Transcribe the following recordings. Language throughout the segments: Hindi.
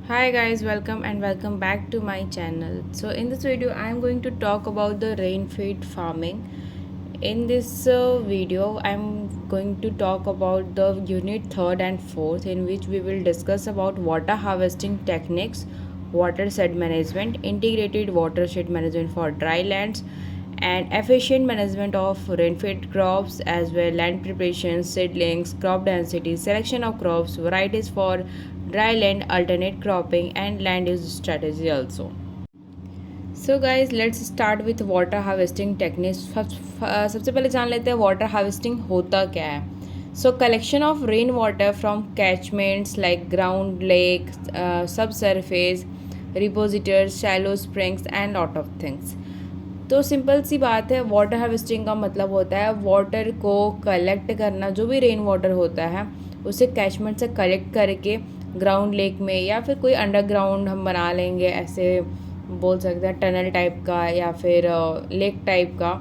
Hi guys, welcome and welcome back to my channel. So in this video I am going to talk about the rainfed farming. In this video I am going to talk about the unit 3rd and 4th, in which we will discuss about water harvesting techniques, watershed management, integrated watershed management for dry lands, and efficient management of rainfed crops, as well land preparation, seedlings, crop density, selection of crops, varieties for dry land, alternate cropping, and land use strategy also. So guys, let's start with water harvesting techniques. सबसे पहले जान लेते हैं वाटर हार्वेस्टिंग होता क्या है. So collection of rainwater from catchments like ground, lakes, subsurface, repositories, shallow springs, and lot of things. तो सिंपल सी बात है, वाटर हार्वेस्टिंग का मतलब होता है वाटर को कलेक्ट करना. जो भी रेन वाटर होता है उसे कैचमेंट से कलेक्ट करके ग्राउंड लेक में, या फिर कोई अंडरग्राउंड हम बना लेंगे, ऐसे बोल सकते हैं टनल टाइप का या फिर लेक टाइप का.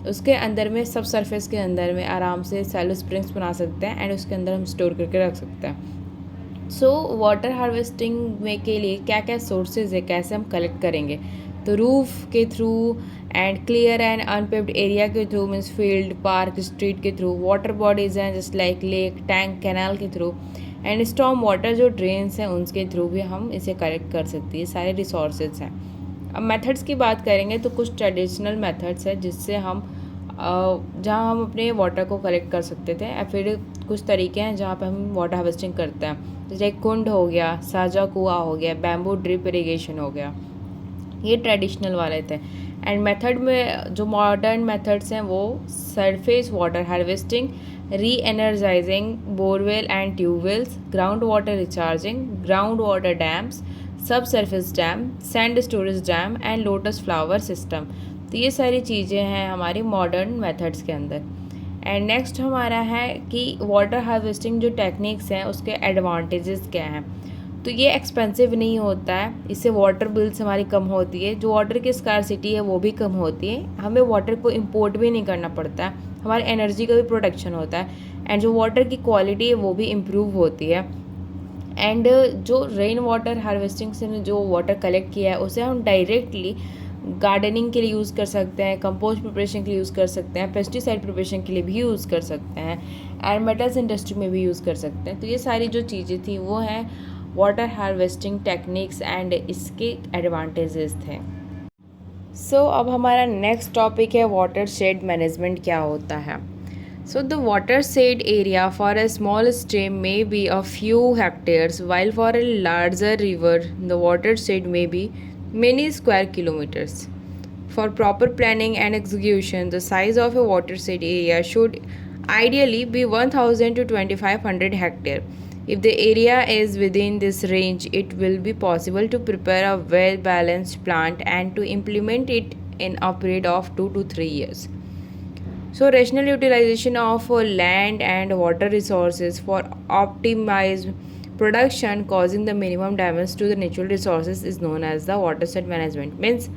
उसके अंदर में सब सरफेस के अंदर में आराम से सैलो स्प्रिंग्स बना सकते हैं एंड उसके अंदर हम स्टोर करके रख सकते हैं. सो वाटर हार्वेस्टिंग में के लिए क्या क्या सोर्सेज है, कैसे हम कलेक्ट करेंगे. तो रूफ के through and clear and unpaved area के through, means field, park, street के थ्रू. वाटर बॉडीज़ हैं just like lake, tank, canal के थ्रू. एंड स्टॉर्म वाटर जो ड्रेन्स हैं उनके थ्रू भी हम इसे कलेक्ट कर सकते हैं. सारे रिसोर्सेज हैं. अब मेथड्स की बात करेंगे तो कुछ ट्रेडिशनल मेथड्स हैं जिससे हम जहाँ हम अपने वाटर को कलेक्ट कर सकते थे, या फिर कुछ तरीके हैं जहाँ पे हम वाटर हार्वेस्टिंग करते हैं. जैसे कुंड हो गया, साझा कुआं हो गया, बैम्बू ड्रिप इरिगेशन हो गया. ये ट्रेडिशनल वाले थे. एंड मेथड में जो मॉडर्न मेथड्स हैं वो surface water harvesting, re energizing borewell and tubewells, ground water recharging, ground water dams, sub surface dam, sand storage dam and lotus flower system. तो ये सारी चीज़ें हैं हमारी मॉडर्न मेथड्स के अंदर. एंड नेक्स्ट हमारा है कि वाटर हार्वेस्टिंग जो टेक्निक्स हैं उसके एडवांटेजेस क्या हैं. तो ये एक्सपेंसिव नहीं होता है, इससे वाटर बिल्स हमारी कम होती है. जो वाटर की स्कार्सिटी है वो भी कम होती है. हमें वाटर को इंपोर्ट भी नहीं करना पड़ता है. हमारी एनर्जी का भी प्रोटेक्शन होता है. एंड जो वाटर की क्वालिटी है वो भी इम्प्रूव होती है. एंड जो रेन वाटर हार्वेस्टिंग से जो वाटर कलेक्ट किया है उसे हम डायरेक्टली गार्डनिंग के लिए यूज़ कर सकते हैं, कंपोस्ट प्रिपरेशन के लिए यूज़ कर सकते हैं, पेस्टिसाइड प्रिपरेशन के लिए भी यूज़ कर सकते हैं, एंड मेटल्स इंडस्ट्री में भी यूज़ कर सकते हैं. तो ये सारी जो चीज़ें थी वो हैं वाटर हार्वेस्टिंग टेक्निक्स एंड इसके एडवांटेजेस थे. सो अब हमारा नेक्स्ट टॉपिक है वाटर शेड मैनेजमेंट क्या होता है. So the watershed area for a small stream may be a few hectares, while for a larger river, the watershed may be many square kilometers. For proper planning and execution, the size of a watershed area should ideally be 1000 to 2500 hectare. If the area is within this range, it will be possible to prepare a well-balanced plant and to implement it in a period of 2 to 3 years. So rational utilization of land and water resources for optimized production causing the minimum damage to the natural resources is known as the watershed management. Means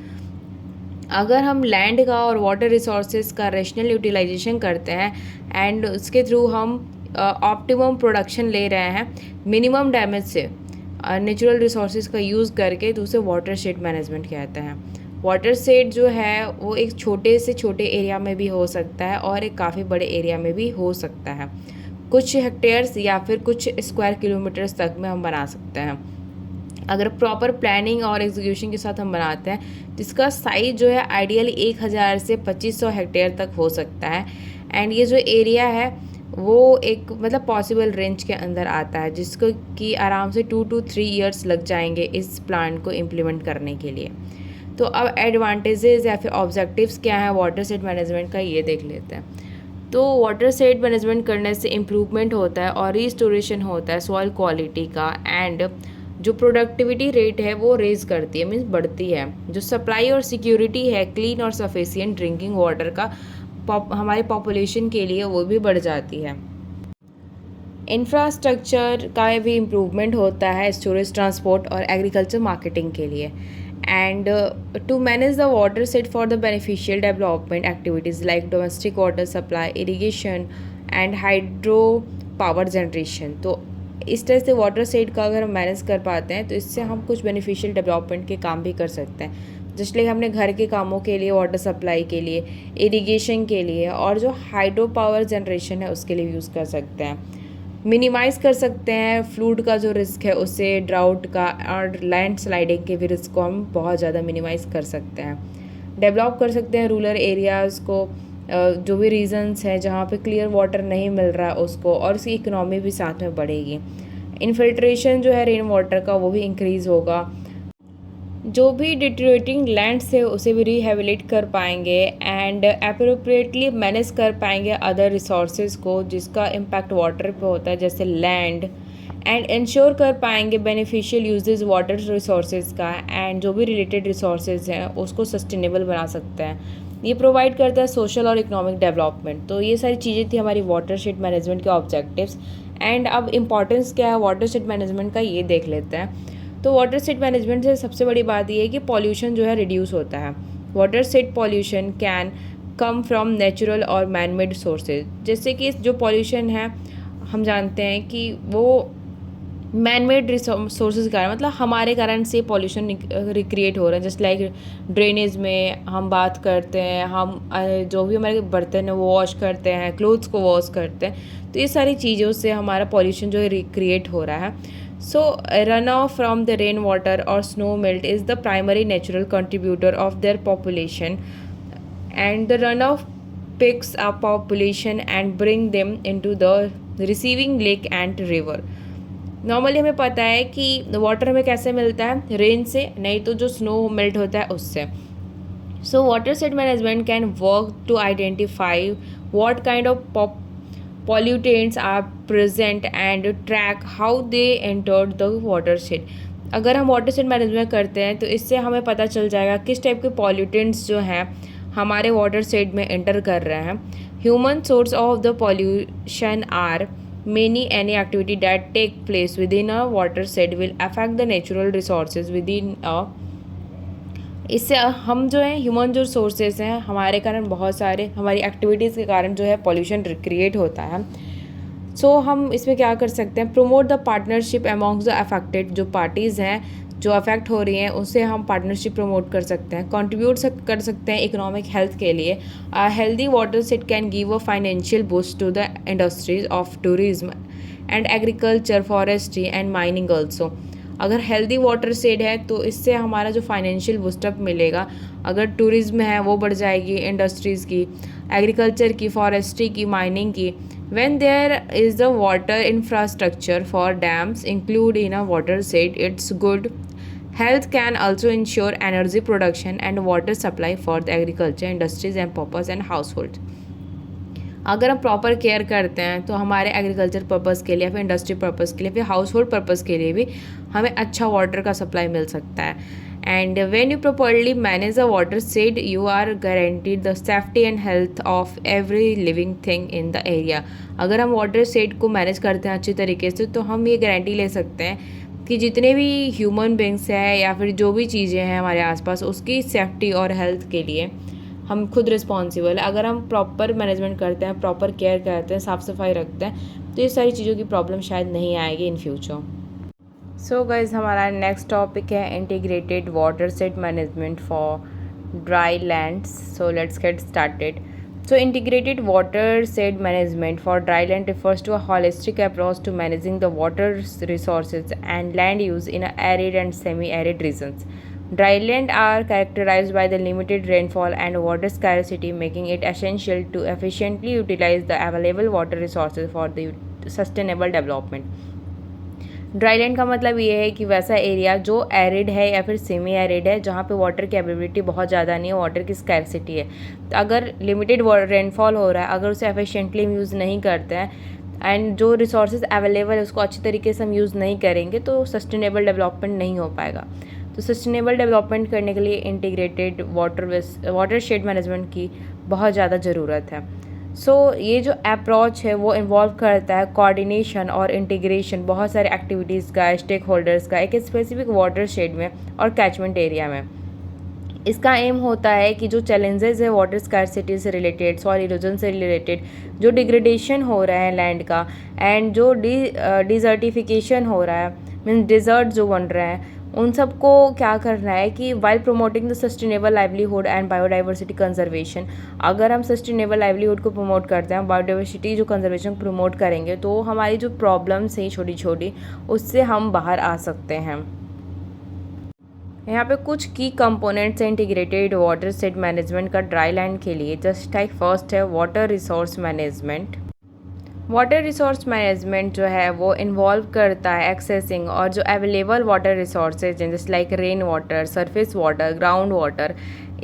अगर हम लैंड का और वाटर रिसोर्सेज का रेशनल यूटिलाइजेशन करते हैं एंड उसके थ्रू हम ऑप्टिमम प्रोडक्शन ले रहे हैं मिनिमम डैमेज से नेचुरल रिसोर्सेज का यूज़ करके, तो उसे वाटर शेड मैनेजमेंट कहते हैं. वाटर शेड जो है वो एक छोटे से छोटे एरिया में भी हो सकता है और एक काफ़ी बड़े एरिया में भी हो सकता है. कुछ हेक्टेयर्स या फिर कुछ स्क्वायर किलोमीटर्स तक में हम बना सकते हैं अगर प्रॉपर प्लानिंग और एग्जीक्यूशन के साथ हम बनाते हैं. जिसका साइज़ जो है आइडियली 1000 से 2500 हेक्टेयर तक हो सकता है. एंड ये जो एरिया है वो एक मतलब पॉसिबल रेंज के अंदर आता है, जिसको कि आराम से 2 to 3 ईयर्स लग जाएंगे इस प्लान को इम्प्लीमेंट करने के लिए. तो अब एडवांटेजेस या फिर ऑब्जेक्टिव्स क्या है वाटर शेड मैनेजमेंट का, ये देख लेते हैं. तो वाटर शेड मैनेजमेंट करने से इम्प्रूवमेंट होता है और रिस्टोरेशन होता है सॉइल क्वालिटी का. एंड जो प्रोडक्टिविटी रेट है वो रेज करती है, मीन्स बढ़ती है. जो सप्लाई और सिक्योरिटी है क्लीन और सफिशिएंट ड्रिंकिंग वाटर का हमारी पॉपुलेशन के लिए वो भी बढ़ जाती है. इंफ्रास्ट्रक्चर का भी इम्प्रूवमेंट होता है स्टोरेज, ट्रांसपोर्ट और एग्रीकल्चर मार्केटिंग के लिए. And to manage the water set for the beneficial development activities like domestic water supply, irrigation and hydro power generation. तो इस तरह से वाटर शेड का अगर हम मैनेज कर पाते हैं तो इससे हम कुछ बेनिफिशियल डेवलपमेंट के काम भी कर सकते हैं। जैसे लाइक हमने घर के कामों के लिए, वाटर सप्लाई के लिए, इरिगेशन के लिए और जो हाइड्रो पावर जनरेशन है उसके लिए यूज़ कर सकते हैं। मिनिमाइज़ कर सकते हैं फ्लूड का जो रिस्क है उससे, ड्राउट का और लैंड स्लाइडिंग के भी रिस्क को हम बहुत ज़्यादा मिनिमाइज़ कर सकते हैं। डेवलप कर सकते हैं रूरल एरियाज़ को, जो भी रीजन्स हैं जहाँ पे क्लियर वाटर नहीं मिल रहा है उसको, और उसकी इकोनॉमी भी साथ में बढ़ेगी। इन्फिल्ट्रेशन जो है रेन वाटर का वो भी इंक्रीज़ होगा। जो भी डिटेरियोरेटिंग लैंड्स है उसे भी रिहेबिलिट कर पाएंगे एंड अप्रोप्रिएटली मैनेज कर पाएंगे अदर रिसोर्सेज को जिसका इम्पैक्ट वाटर पे होता है, जैसे लैंड, एंड इंश्योर कर पाएंगे बेनिफिशियल यूजेस वाटर रिसोर्सेज का, एंड जो भी रिलेटेड रिसोर्सेज हैं उसको सस्टेनेबल बना सकते हैं। ये प्रोवाइड करता है सोशल और इकोनॉमिक डेवलपमेंट। तो ये सारी चीज़ें थी हमारी वाटर शेड मैनेजमेंट के ऑब्जेक्टिव्स। एंड अब इम्पॉर्टेंस क्या है वाटर शेड मैनेजमेंट का, ये देख लेते हैं। तो वाटर शेड मैनेजमेंट से सबसे बड़ी बात ये है कि पॉल्यूशन जो है रिड्यूस होता है। Water shade pollution can come from natural और मैन मेड सोर्सेज। जैसे कि जो पॉल्यूशन है हम जानते हैं कि वो मैन मेड सोर्सेज कारण, मतलब हमारे कारण से पॉल्यूशन रिक्रिएट हो रहा है। जस्ट लाइक ड्रेनेज में हम बात करते हैं, हम जो भी हमारे बर्तन है वो वॉश करते हैं, क्लोथ्स को वॉश करते हैं, तो ये सारी चीज़ों से हमारा पॉल्यूशन जो है रिक्रिएट हो रहा है। So, runoff from the rainwater or snow melt is the primary natural contributor of their population, and the runoff picks up population and bring them into the receiving lake and river. Normally हमें पता है कि वाटर हमें कैसे मिलता है, रेन से, नहीं तो जो स्नो मेल्ट होता है उससे। So water shed management can work to identify what kind of pollutants are present and track how they entered the watershed. अगर हम वाटर शेड मैनेजमेंट करते हैं तो इससे हमें पता चल जाएगा किस टाइप के पॉल्यूटेंट्स जो हैं हमारे वाटर शेड में एंटर कर रहे हैं। Human source of the pollution are many any activity that take place within a water shade will affect the natural resources within a. इससे हम जो है ह्यूमन जो सोर्सेज हैं हमारे कारण, बहुत सारे हमारी एक्टिविटीज़ के कारण जो है पॉल्यूशन क्रिएट होता है। सो हम इसमें क्या कर सकते हैं, promote the partnership amongst the affected, जो पार्टीज़ हैं जो अफेक्ट हो रही हैं उससे हम पार्टनरशिप प्रमोट कर सकते हैं। कंट्रीब्यूट कर सकते हैं इकोनॉमिक हेल्थ के लिए। Healthy water shed can give a financial boost to the industries of tourism and agriculture, forestry and mining also. अगर हेल्दी वाटर शेड है तो इससे हमारा जो फाइनेंशियल बूस्टअप मिलेगा, अगर टूरिज्म है वो बढ़ जाएगी, इंडस्ट्रीज़ की, एग्रीकल्चर की, फॉरेस्ट्री की, माइनिंग की। When there is the water infrastructure for dams include in a water shed, it's good health can also ensure energy production and water supply for the agriculture, industries and purpose and household. अगर हम प्रॉपर केयर करते हैं तो हमारे एग्रीकल्चर पर्पज़ के लिए, फिर इंडस्ट्री पर्पज़ के लिए, फिर हाउस होल्ड पर्पज़ के लिए भी हमें अच्छा वाटर का सप्लाई मिल सकता है। And when you properly manage a water shed you are guaranteed the safety and health of every living thing in the area. अगर हम वाटर शेड को मैनेज करते हैं अच्छी तरीके से तो हम ये गारंटी ले सकते हैं कि जितने भी ह्यूमन बींग्स हैं या फिर जो भी चीज़ें हैं हमारे आसपास, उसकी सेफ्टी और हेल्थ के लिए हम खुद रिस्पॉन्सिबल है। अगर हम प्रॉपर मैनेजमेंट करते हैं, प्रॉपर केयर करते हैं, साफ़ सफाई रखते हैं तो ये सारी चीज़ों की प्रॉब्लम शायद नहीं आएगी इन फ्यूचर। सो गाइस, हमारा नेक्स्ट टॉपिक है integrated water shed management for dry lands. So let's get started. So integrated water shed management for dry land refers to a holistic approach to managing the water resources and land use in arid and semi-arid regions. Dry land are characterized by the limited rainfall and water scarcity, making it essential to efficiently utilize the available water resources for the sustainable development. Dry land का मतलब ये है कि वैसा एरिया जो एरिड है या फिर सेमी एरिड है, जहाँ पे वाटर की अवेलेबिलिटी बहुत ज़्यादा नहीं है, वाटर की स्कैरसिटी है। तो अगर लिमिटेड रेनफॉल हो रहा है, अगर उसे एफिशिएंटली हम यूज़ नहीं करते हैं एंड जो रिसोर्सेज अवेलेबल है उसको अच्छी तरीके से हम यूज़ नहीं करेंगे तो सस्टेनेबल डेवलपमेंट नहीं हो पाएगा। तो सस्टेनेबल डेवलपमेंट करने के लिए इंटीग्रेटेड वाटर शेड मैनेजमेंट की बहुत ज़्यादा ज़रूरत है। ये जो अप्रोच है वो इन्वॉल्व करता है कोऑर्डिनेशन और इंटीग्रेशन बहुत सारे एक्टिविटीज़ का, स्टेक होल्डर्स का, एक स्पेसिफिक वाटर शेड में और कैचमेंट एरिया में। इसका एम होता है कि जो चैलेंजेस है वाटर स्कार्सिटी से रिलेटेड, सॉइल इरोजन से रिलेटेड, जो डिग्रेडेशन हो रहा है लैंड का, एंड जो डिजर्टिफिकेशन हो रहा है, मीन्स डिज़र्ट जो बन रहा है, उन सबको क्या करना है कि while promoting the sustainable livelihood and biodiversity conservation, अगर हम सस्टेनेबल लाइवलीहुड को प्रमोट करते हैं, बायोडाइवर्सिटी जो कंजर्वेशन प्रमोट करेंगे, तो हमारी जो प्रॉब्लम्स हैं छोटी छोटी, उससे हम बाहर आ सकते हैं। यहाँ पे कुछ की कंपोनेंट्स हैं इंटीग्रेटेड वाटर सेट मैनेजमेंट का ड्राई लैंड के लिए। जस्ट लाइक फर्स्ट है water resource management. Water resource management जो है वो इन्वॉल्व करता है एक्सेसिंग और जो अवेलेबल वाटर रिसोर्सेज हैं जैसे like rain water, surface water, ground water,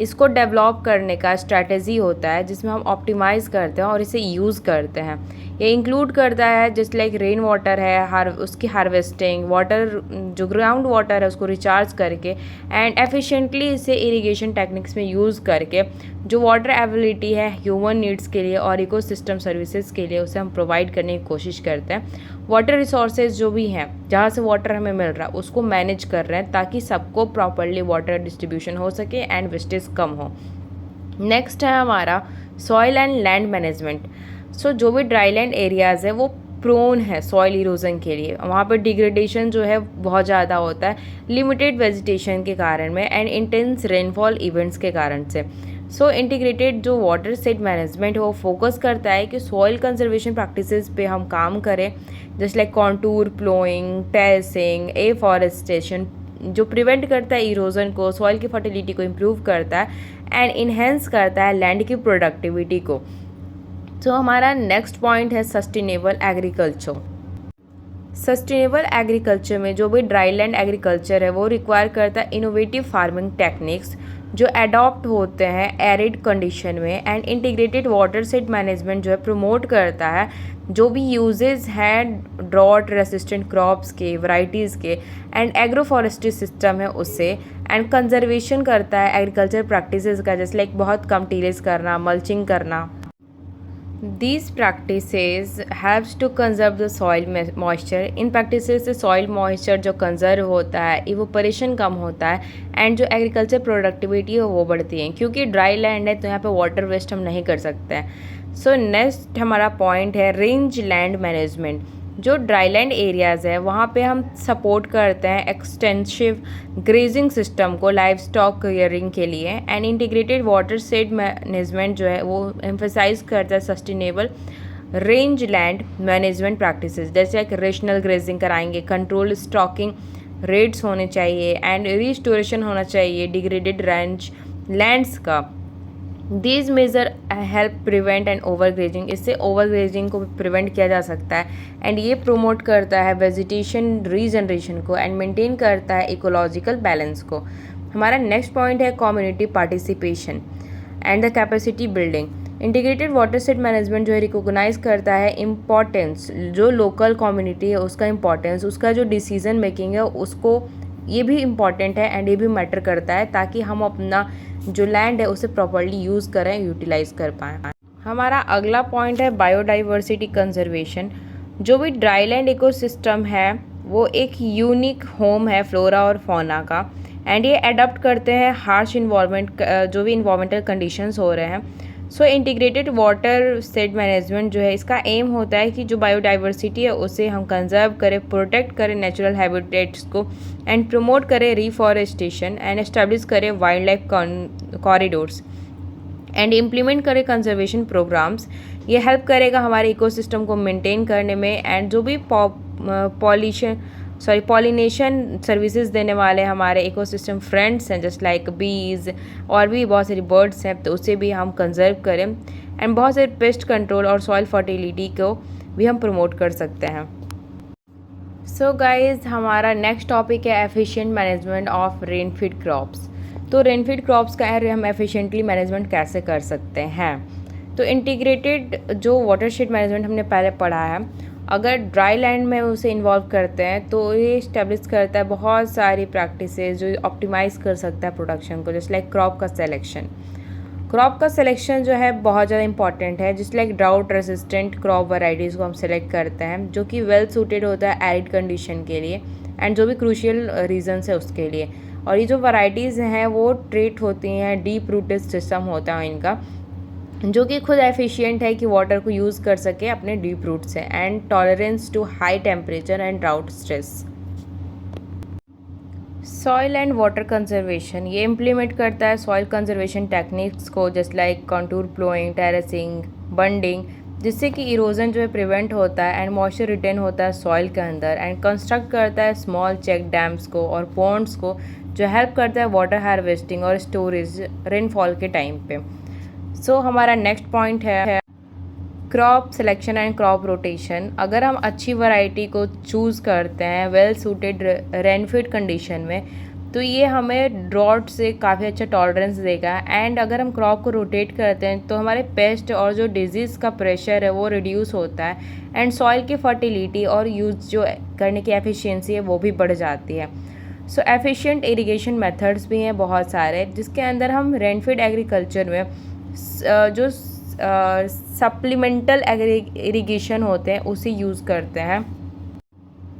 इसको डेवलप करने का स्ट्रैटेजी होता है जिसमें हम ऑप्टिमाइज़ करते हैं और इसे यूज़ करते हैं। ये इंक्लूड करता है जैसे लाइक रेन वाटर है, उसकी हार्वेस्टिंग, वाटर जो ग्राउंड वाटर है उसको रिचार्ज करके एंड एफिशिएंटली इसे इरिगेशन टेक्निक्स में यूज़ करके जो वाटर अवेलेबिलिटी है ह्यूमन नीड्स के लिए और इकोसिस्टम सर्विसेज के लिए उसे हम प्रोवाइड करने की कोशिश करते हैं। वाटर रिसोर्सेज जो भी हैं जहाँ से वाटर हमें मिल रहा है उसको मैनेज कर रहे हैं ताकि सबको प्रॉपरली वाटर डिस्ट्रीब्यूशन हो सके एंड वेस्टेज कम हो। नेक्स्ट है हमारा सॉइल एंड लैंड मैनेजमेंट। सो जो भी ड्राई लैंड एरियाज़ है वो प्रोन है सॉइल इरोजन के लिए, वहाँ पर डिग्रेडेशन जो है बहुत ज़्यादा होता है लिमिटेड वेजिटेशन के कारण में एंड इंटेंस रेनफॉल इवेंट्स के कारण से। सो इंटीग्रेटेड जो वाटर सेट मैनेजमेंट है वो फोकस करता है कि सॉइल कंजर्वेशन प्रैक्टिसेस पे हम काम करें जैसे like contour ploughing, terracing, afforestation, जो प्रिवेंट करता है इरोजन को, सॉइल की फर्टिलिटी को इम्प्रूव करता है एंड इन्हेंस करता है लैंड की प्रोडक्टिविटी को। तो हमारा नेक्स्ट पॉइंट है सस्टेनेबल एग्रीकल्चर। सस्टेनेबल एग्रीकल्चर में जो भी ड्राई लैंड एग्रीकल्चर है वो रिक्वायर करता है इनोवेटिव फार्मिंग टेक्निक्स जो अडॉप्ट होते हैं एरिड कंडीशन में and integrated water set management जो है प्रमोट करता है जो भी यूजेस हैं ड्रॉट रेसिस्टेंट क्रॉप्स के, वैराइटीज़ के एंड एग्रोफॉरेस्ट्री सिस्टम है उससे एंड कंजर्वेशन करता है एग्रीकल्चर प्रैक्टिसेस का जैसे लाइक बहुत कम टिलेज करना, मल्चिंग करना। These practices helps to conserve the soil moisture। In practices से soil moisture जो conserve होता है, evaporation कम होता है एंड जो एग्रीकल्चर प्रोडक्टिविटी है वो बढ़ती है क्योंकि ड्राई लैंड है तो यहाँ पे वाटर वेस्ट हम नहीं कर सकते हैं। सो नेक्स्ट हमारा पॉइंट है रेंज लैंड मैनेजमेंट। जो ड्राई लैंड एरियाज़ है वहाँ पे हम सपोर्ट करते हैं एक्सटेंसिव ग्रेजिंग सिस्टम को लाइव स्टॉक केयरिंग के लिए and integrated water set management जो है वो एम्फेसाइज करता है sustainable range land management practices जैसे कि रेशनल ग्रेजिंग कराएंगे, कंट्रोल स्टॉकिंग रेट्स होने चाहिए एंड रिस्टोरेशन होना चाहिए डिग्रेडेड रेंज लैंड्स का। These major help prevent and overgrazing, इससे ओवरग्रेजिंग को प्रिवेंट किया जा सकता है एंड ये प्रोमोट करता है वेजिटेशन रीजनरेशन को एंड मेंटेन करता है इकोलॉजिकल बैलेंस को। हमारा नेक्स्ट पॉइंट है community participation and the capacity building. Integrated water set management जो है रिकॉग्नाइज करता है इम्पॉर्टेंस, जो लोकल कम्युनिटी है उसका इम्पॉर्टेंस, उसका जो डिसीजन मेकिंग है उसको, ये भी इम्पॉर्टेंट है एंड ये भी मैटर करता है ताकि हम अपना जो लैंड है उसे प्रॉपर्ली यूज़ करें, यूटिलाइज कर पाएँ। हमारा अगला पॉइंट है बायोडाइवर्सिटी कंजर्वेशन। जो भी ड्राई लैंड इकोसिस्टम है वो एक यूनिक होम है फ्लोरा और फौना का एंड ये अडॉप्ट करते हैं हार्श इन्वायरमेंट, जो भी इन्वायरमेंटल कंडीशंस हो रहे हैं। सो इंटीग्रेटेड वाटर सेट मैनेजमेंट जो है इसका एम होता है कि जो बायोडाइवर्सिटी है उसे हम कंजर्व करें, प्रोटेक्ट करें नेचुरल हैबिटेट्स को एंड प्रमोट करें रिफॉरेस्टेशन एंड एस्टेब्लिश करें wild life corridors and implement करें कंजर्वेशन प्रोग्राम्स। ये हेल्प करेगा हमारे इकोसिस्टम को मेंटेन करने में एंड जो भी पॉलिनेशन सर्विसेज देने वाले हमारे इकोसिस्टम फ्रेंड्स हैं जस्ट लाइक बीज और भी बहुत सारी बर्ड्स हैं तो उसे भी हम कंजर्व करें एंड बहुत सारे पेस्ट कंट्रोल और सॉइल फर्टिलिटी को भी हम प्रमोट कर सकते हैं। सो गाइज हमारा नेक्स्ट टॉपिक है एफिशिएंट मैनेजमेंट ऑफ रेनफीड क्रॉप्स। तो रेनफीड क्रॉप्स का हम एफिशिएंटली मैनेजमेंट कैसे कर सकते हैं। तो इंटीग्रेटेड जो वाटरशेड मैनेजमेंट हमने पहले पढ़ा है, अगर ड्राई लैंड में उसे इन्वॉल्व करते हैं तो ये इस्टेब्लिश करता है बहुत सारी प्रैक्टिसेस जो ऑप्टिमाइज़ कर सकता है प्रोडक्शन को, जैसे लाइक क्रॉप का सिलेक्शन। क्रॉप का सिलेक्शन जो है बहुत ज़्यादा इंपॉर्टेंट है, जिस like drought resistant crop varieties को हम सेलेक्ट करते हैं जो कि वेल सूटेड होता है एरिड कंडीशन के लिए एंड जो भी क्रूशियल रीजन्स है उसके लिए। और ये जो वैराइटीज़ हैं वो ट्रेट होती हैं, डीप रूटेड सिस्टम होता है इनका, जो कि खुद एफिशिएंट है कि वाटर को यूज़ कर सके अपने डीप रूट से, and tolerance to high temperature and drought stress. Soil and water conservation, ये इम्प्लीमेंट करता है सॉइल कंजर्वेशन टेक्निक्स को, just like contour ploughing, terracing, bunding, जिससे कि इरोजन जो है प्रिवेंट होता है एंड मॉइस्चर रिटेन होता है सॉइल के अंदर, एंड कंस्ट्रक्ट करता है स्मॉल चेक डैम्स को और पॉन्ड्स को, जो हेल्प करता है वाटर हार्वेस्टिंग और स्टोरेज रेनफॉल के टाइम पे। सो हमारा नेक्स्ट पॉइंट है crop selection and crop rotation. अगर हम अच्छी वैरायटी को चूज़ करते हैं वेल सूटेड रेनफीड कंडीशन में, तो ये हमें ड्रॉट से काफ़ी अच्छा टॉलरेंस देगा। एंड अगर हम क्रॉप को रोटेट करते हैं तो हमारे पेस्ट और जो डिजीज़ का प्रेशर है वो रिड्यूस होता है, एंड सॉइल की फर्टिलिटी और यूज जो करने की एफिशिएंसी है वो भी बढ़ जाती है। सो एफिशिएंट इरिगेशन मेथड्स भी हैं बहुत सारे, जिसके अंदर हम रेनफीड एग्रीकल्चर में जो सप्लीमेंटल इरिगेशन होते हैं उसे यूज़ करते हैं।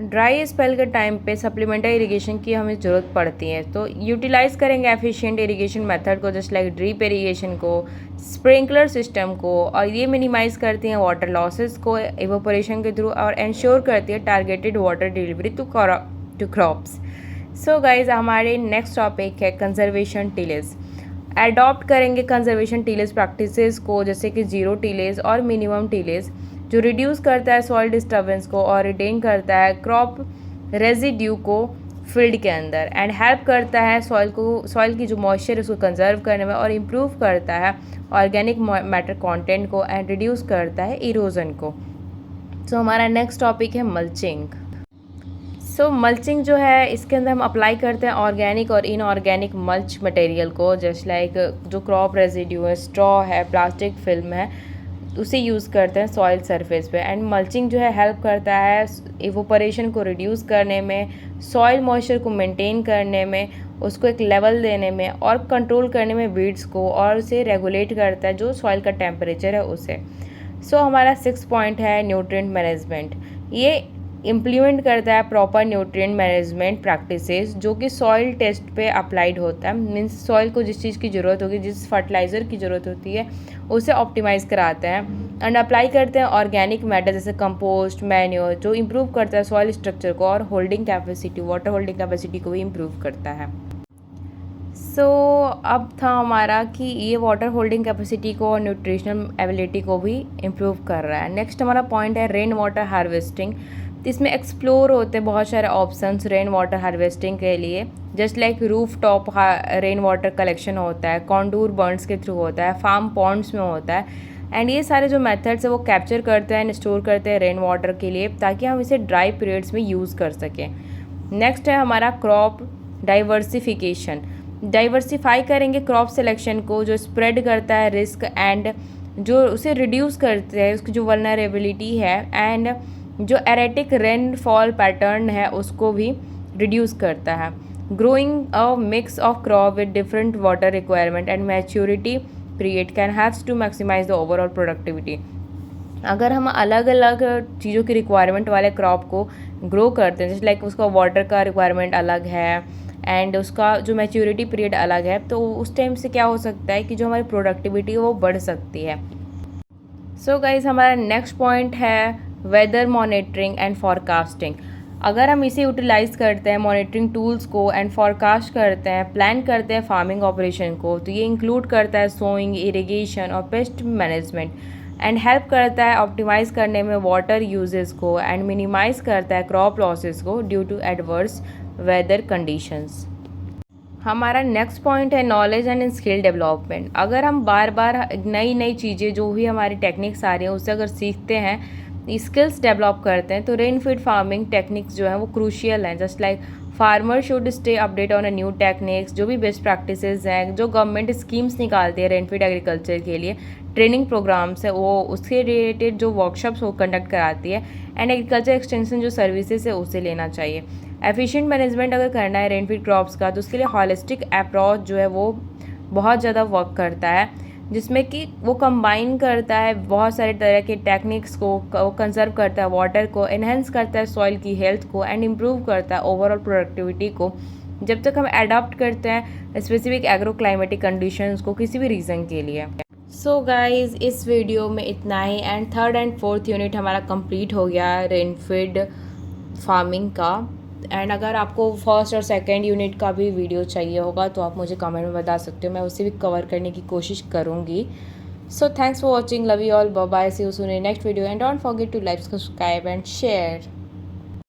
ड्राई स्पेल के टाइम पे सप्लीमेंटल इरिगेशन की हमें ज़रूरत पड़ती है, तो यूटिलाइज़ करेंगे एफिशिएंट इरिगेशन मेथड को, जस्ट लाइक ड्रिप इरिगेशन को, स्प्रिंकलर सिस्टम को, और ये मिनिमाइज़ करती हैं वाटर लॉसेस को इवेपोरेशन के थ्रू और इंश्योर करती है targeted water delivery to crops. So guys, हमारे नेक्स्ट टॉपिक है कंजर्वेशन टिलेज। एडॉप्ट करेंगे कंजर्वेशन टिलेज प्रैक्टिसेस को, जैसे कि जीरो टिलेज और मिनिमम टिलेज, जो रिड्यूस करता है सॉइल डिस्टर्बेंस को और रिटेन करता है क्रॉप रेजिड्यू को फील्ड के अंदर, एंड हेल्प करता है सॉइल की जो मॉइस्चर है उसको कंजर्व करने में, और इम्प्रूव करता है ऑर्गेनिक मैटर कंटेंट को एंड रिड्यूस करता है इरोजन को। सो हमारा नेक्स्ट टॉपिक है मल्चिंग। सो मल्चिंग जो है, इसके अंदर हम अप्लाई करते हैं ऑर्गेनिक और इनऑर्गेनिक मल्च मटेरियल को, जस्ट लाइक जो क्रॉप रेजिड्यू है, स्ट्रॉ है, प्लास्टिक फिल्म है, उसे यूज़ करते हैं सॉइल सरफेस पे। एंड मल्चिंग जो है हेल्प करता है इवोपरेशन को रिड्यूस करने में, सॉइल मॉइस्चर को मेंटेन करने में, उसको एक लेवल देने में और कंट्रोल करने में वीड्स को, और उसे रेगुलेट करता है जो सॉइल का टेम्परेचर है उसे। सो हमारा 6 पॉइंट है न्यूट्रिएंट मैनेजमेंट। ये इम्प्लीमेंट करता है प्रॉपर न्यूट्रिएंट मैनेजमेंट प्रैक्टिसेस, जो कि सॉइल टेस्ट पे अप्लाइड होता है। मीन्स सॉइल को जिस चीज़ की ज़रूरत होगी, जिस फर्टिलाइज़र की ज़रूरत होती है, उसे ऑप्टिमाइज़ कराते हैं। एंड अप्लाई करते हैं ऑर्गेनिक मैटर जैसे कंपोस्ट, मैन्योर, जो इम्प्रूव करता है सॉइल स्ट्रक्चर को और holding capacity, water holding capacity को भी इम्प्रूव करता है। सो अब था हमारा कि ये वाटर होल्डिंग कैपेसिटी को और न्यूट्रिशनल एबिलिटी को भी इम्प्रूव कर रहा है। नेक्स्ट हमारा पॉइंट है रेन वाटर हार्वेस्टिंग। इसमें एक्सप्लोर होते हैं बहुत सारे ऑप्शंस रेन वाटर हार्वेस्टिंग के लिए, just like roof top rain water collection होता है, कॉन्टूर बर्न्स के थ्रू होता है, फार्म पॉन्ड्स में होता है। एंड ये सारे जो मेथड्स है वो कैप्चर करते हैं एंड स्टोर करते हैं रेन वाटर के लिए, ताकि हम इसे ड्राई पीरियड्स में यूज़ कर सकें। नेक्स्ट है हमारा क्रॉप डाइवर्सिफिकेशन। डाइवर्सिफाई करेंगे क्रॉप सिलेक्शन को, जो स्प्रेड करता है रिस्क एंड जो उसे रिड्यूस करते हैं उसकी जो वल्नरेबिलिटी है, एंड जो एरेटिक रेनफॉल पैटर्न है उसको भी रिड्यूस करता है। Growing a mix of crop with different water requirement and maturity period can haves to maximise the overall productivity. अगर हम अलग अलग चीज़ों की रिक्वायरमेंट वाले क्रॉप को ग्रो करते हैं, जैसे लाइक उसका वाटर का रिक्वायरमेंट अलग है एंड उसका जो मैच्योरिटी पीरियड अलग है, तो उस टाइम से क्या हो सकता है कि जो हमारी प्रोडक्टिविटी है वो बढ़ सकती है। सो गाइज, हमारा नेक्स्ट पॉइंट है वेदर मॉनिटरिंग एंड फॉरकास्टिंग। अगर हम इसे यूटिलाइज़ करते हैं मॉनिटरिंग टूल्स को एंड फॉरकास्ट करते हैं, प्लान करते हैं फार्मिंग ऑपरेशन को, तो ये इंक्लूड करता है सोइंग, इरिगेशन और पेस्ट मैनेजमेंट, एंड हेल्प करता है ऑप्टिमाइज़ करने में वाटर यूजेस को, एंड मिनिमाइज़ करता है क्रॉप लॉसेस को due to adverse weather conditions. हमारा नेक्स्ट पॉइंट है नॉलेज एंड स्किल डेवलपमेंट। अगर हम बार बार नई नई चीज़ें जो भी हमारी टेक्निक्स आ रही हैं उससे अगर सीखते हैं, स्किल्स डेवलप करते हैं, तो रेन फीड फार्मिंग टेक्निक्स जो हैं वो क्रूशियल हैं। Just like farmer should stay update on a new techniques, जो भी बेस्ट प्रैक्टिसेस हैं, जो गवर्नमेंट स्कीम्स निकालती है रेन फीड एग्रीकल्चर के लिए, ट्रेनिंग प्रोग्राम्स है, वो उसके रिलेटेड जो वर्कशॉप्स वो कंडक्ट कराती है, एंड एग्रीकल्चर एक्सटेंशन जो सर्विसेज है उसे लेना चाहिए। एफिशिएंट मैनेजमेंट अगर करना है रेन फीड क्रॉप्स का, तो उसके लिए हॉलिस्टिक अप्रोच जो है वो बहुत ज़्यादा वर्क करता है। जिसमें कि वो कंबाइन करता है बहुत सारे तरह के टेक्निक्स को, वो कंजर्व करता है वाटर को, एनहेंस करता है सॉइल की हेल्थ को एंड इम्प्रूव करता है ओवरऑल प्रोडक्टिविटी को, जब तक हम अडॉप्ट करते हैं स्पेसिफिक एग्रो क्लाइमेटिक कंडीशंस को किसी भी रीज़न के लिए। सो गाइज इस वीडियो में इतना ही and third and fourth unit हमारा कंप्लीट हो गया रेनफीड फार्मिंग का। एंड अगर आपको फर्स्ट और सेकंड यूनिट का भी वीडियो चाहिए होगा तो आप मुझे कमेंट में बता सकते हो, मैं उसे भी कवर करने की कोशिश करूँगी। So thanks for watching, love you all, bye bye, see you soon in next video and don't forget to like, subscribe and share.